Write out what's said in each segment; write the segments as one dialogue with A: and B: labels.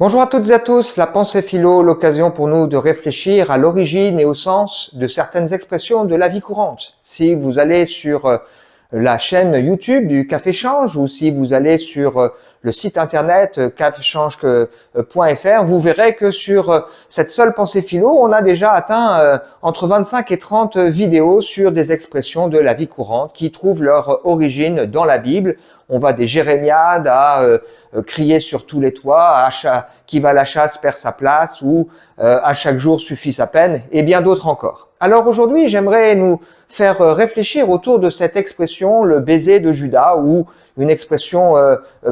A: Bonjour à toutes et à tous, la pensée philo, l'occasion pour nous de réfléchir à l'origine et au sens de certaines expressions de la vie courante. Si vous allez sur la chaîne YouTube du Café Change ou si vous allez sur le site internet cafechange.fr, vous verrez que sur cette seule pensée philo, on a déjà atteint entre 25 et 30 vidéos sur des expressions de la vie courante qui trouvent leur origine dans la Bible. On va des jérémiades à crier sur tous les toits, qui va à la chasse perd sa place ou à chaque jour suffit sa peine et bien d'autres encore. Alors aujourd'hui, j'aimerais nous faire réfléchir autour de cette expression, le baiser de Judas, ou une expression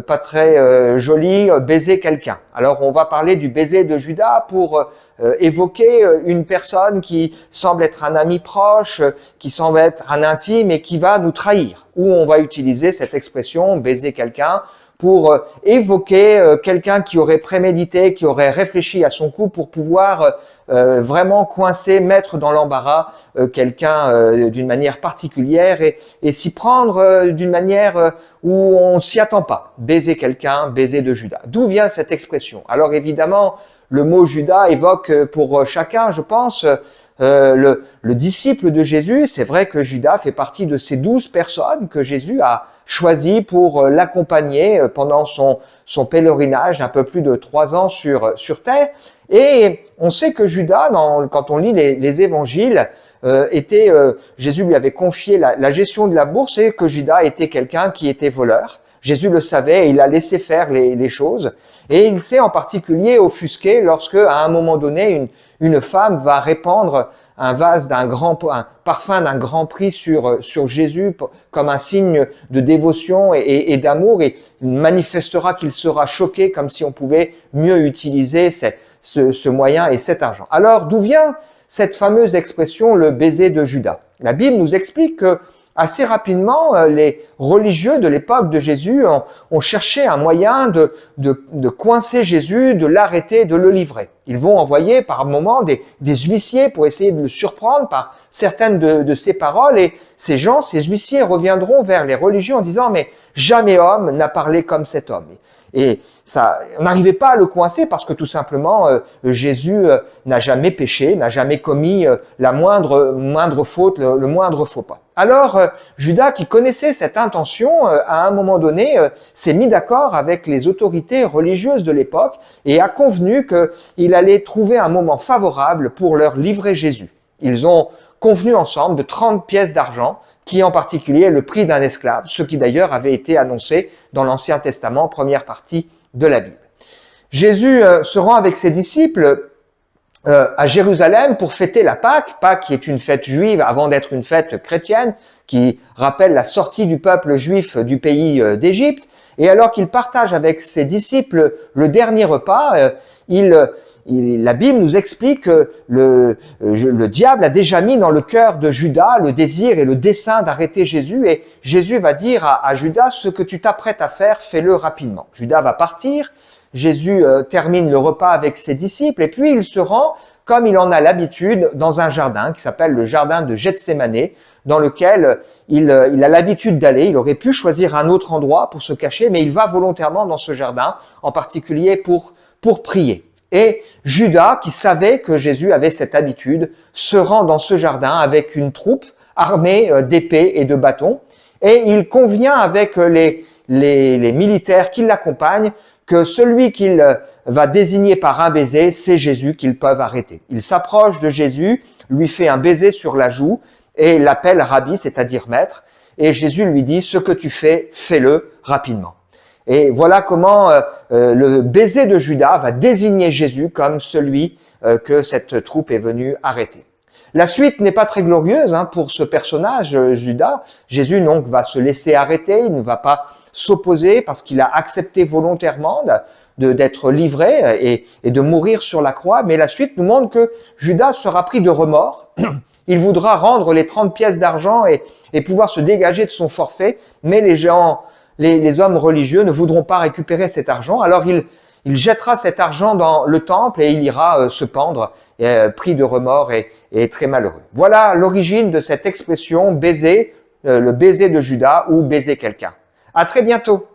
A: pas très jolie, baiser quelqu'un. Alors on va parler du baiser de Judas pour évoquer une personne qui semble être un ami proche, qui semble être un intime et qui va nous trahir. Ou on va utiliser cette expression, baiser quelqu'un, pour évoquer quelqu'un qui aurait prémédité, qui aurait réfléchi à son coup pour pouvoir vraiment coincer, mettre dans l'embarras quelqu'un d'une manière particulière et s'y prendre d'une manière où on s'y attend pas. Baiser quelqu'un, baiser de Judas. D'où vient cette expression? Alors évidemment, le mot Judas évoque pour chacun, je pense, le disciple de Jésus. C'est vrai que Judas fait partie de ces 12 personnes que Jésus a choisi pour l'accompagner pendant son pèlerinage d'un peu plus de 3 ans sur terre. Et on sait que Judas, quand on lit les évangiles, Jésus lui avait confié la gestion de la bourse et que Judas était quelqu'un qui était voleur. Jésus le savait et il a laissé faire les choses. Et il s'est en particulier offusqué lorsque, à un moment donné, une femme va répandre un parfum d'un grand prix sur Jésus comme un signe de dévotion et d'amour, et il manifestera qu'il sera choqué, comme si on pouvait mieux utiliser ce moyen et cet argent. Alors, d'où vient cette fameuse expression, le baiser de Judas? La Bible nous explique que assez rapidement, les religieux de l'époque de Jésus ont cherché un moyen de coincer Jésus, de l'arrêter, de le livrer. Ils vont envoyer par moments des huissiers pour essayer de le surprendre par certaines de ses paroles, et ces huissiers reviendront vers les religieux en disant « mais jamais homme n'a parlé comme cet homme ». Et ça, on n'arrivait pas à le coincer parce que tout simplement Jésus n'a jamais péché, n'a jamais commis la moindre faute, le moindre faux pas. Alors Judas, qui connaissait cette intention, à un moment donné s'est mis d'accord avec les autorités religieuses de l'époque et a convenu qu'il allait trouver un moment favorable pour leur livrer Jésus. Ils ont convenu ensemble de 30 pièces d'argent, qui en particulier est le prix d'un esclave, ce qui d'ailleurs avait été annoncé dans l'Ancien Testament, première partie de la Bible. Jésus se rend avec ses disciples à Jérusalem pour fêter la Pâque qui est une fête juive avant d'être une fête chrétienne, qui rappelle la sortie du peuple juif du pays d'Égypte. Et alors qu'il partage avec ses disciples le dernier repas, la Bible nous explique que le diable a déjà mis dans le cœur de Judas le désir et le dessein d'arrêter Jésus, et Jésus va dire à Judas, ce que tu t'apprêtes à faire, fais-le rapidement. Judas va partir, Jésus termine le repas avec ses disciples, et puis il se rend, comme il en a l'habitude, dans un jardin qui s'appelle le jardin de Gethsémanée, dans lequel il a l'habitude d'aller. Il aurait pu choisir un autre endroit pour se cacher, mais il va volontairement dans ce jardin, en particulier pour prier. Et Judas, qui savait que Jésus avait cette habitude, se rend dans ce jardin avec une troupe armée d'épées et de bâtons, et il convient avec les militaires qui l'accompagnent que celui qu'il va désigner par un baiser, c'est Jésus qu'ils peuvent arrêter. Il s'approche de Jésus, lui fait un baiser sur la joue et l'appelle Rabbi, c'est-à-dire maître, et Jésus lui dit « Ce que tu fais, fais-le rapidement ». Et voilà comment le baiser de Judas va désigner Jésus comme celui que cette troupe est venue arrêter. La suite n'est pas très glorieuse pour ce personnage, Judas. Jésus donc va se laisser arrêter, il ne va pas s'opposer parce qu'il a accepté volontairement d'être livré et de mourir sur la croix. Mais la suite nous montre que Judas sera pris de remords. Il voudra rendre les 30 pièces d'argent et pouvoir se dégager de son forfait, mais les hommes religieux ne voudront pas récupérer cet argent. Alors il jettera cet argent dans le temple et il ira se pendre, pris de remords et très malheureux. Voilà l'origine de cette expression baiser, le baiser de Judas ou baiser quelqu'un. À très bientôt.